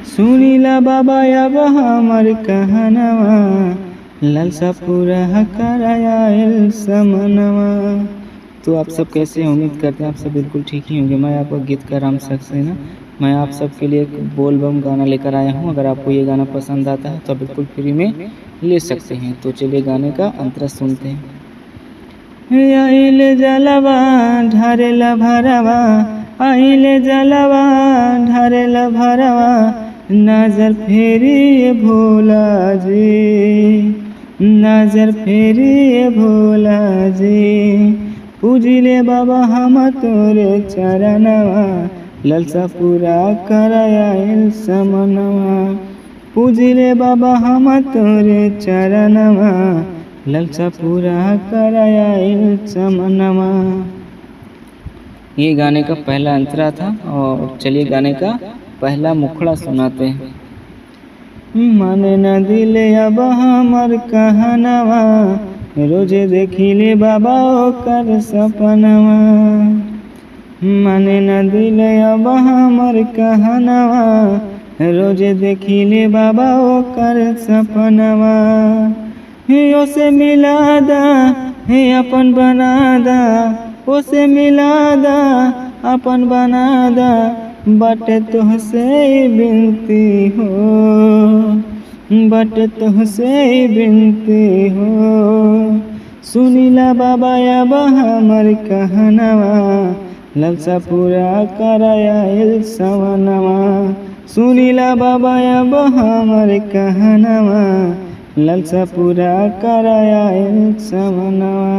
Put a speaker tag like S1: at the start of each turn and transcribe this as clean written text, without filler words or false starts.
S1: सुनीला बाबा अब हमर कहनवा, लालसा पूरा कराया समनवा। तो आप सब कैसे हैं? उम्मीद करते हैं आप सब बिल्कुल ठीक ही होंगे। मैं आपका गीतकार राम सक्सेना, मैं आप सबके लिए एक बोल बम गाना लेकर आया हूँ। अगर आपको ये गाना पसंद आता है तो बिल्कुल फ्री में ले सकते हैं। तो चलिए गाने का अंतरा सुनते हैं। आइले जलवा ढारेला भरवा, आइले जलवा ढारेला भरवा, नजर फेरी भोला जी, नजर फेरी भोला जी। पूजिले बाबा हम तोरे चरणवा, लालसा पूरा कराया समनवा। पूजिले बाबा हम तोरे चरणवा, लालसा पूरा कराया समनवा। ये गाने का पहला अंतरा था। और चलिए गाने का पहला मुखड़ा सुनाते हैं। माने न दिले अब हमर कहनवा, रोजे देखिले बाबा ओकर सपनवा। माने न दिले अब हमर कहनवा, रोजे देखिले बाबा ओकर सपनवा। ओसे मिला दा हे अपन बना दा, ओसे मिला दा अपन बना दा, बट तुहसे बिनती हो, बट तुहसे बिनती हो। सुनीला बाबा अब हमर कहनवा, लालसा पूरा कराया समनवा। सुनीला बाबा अब हमर कहनवा, लालसा पूरा कराया समनवा।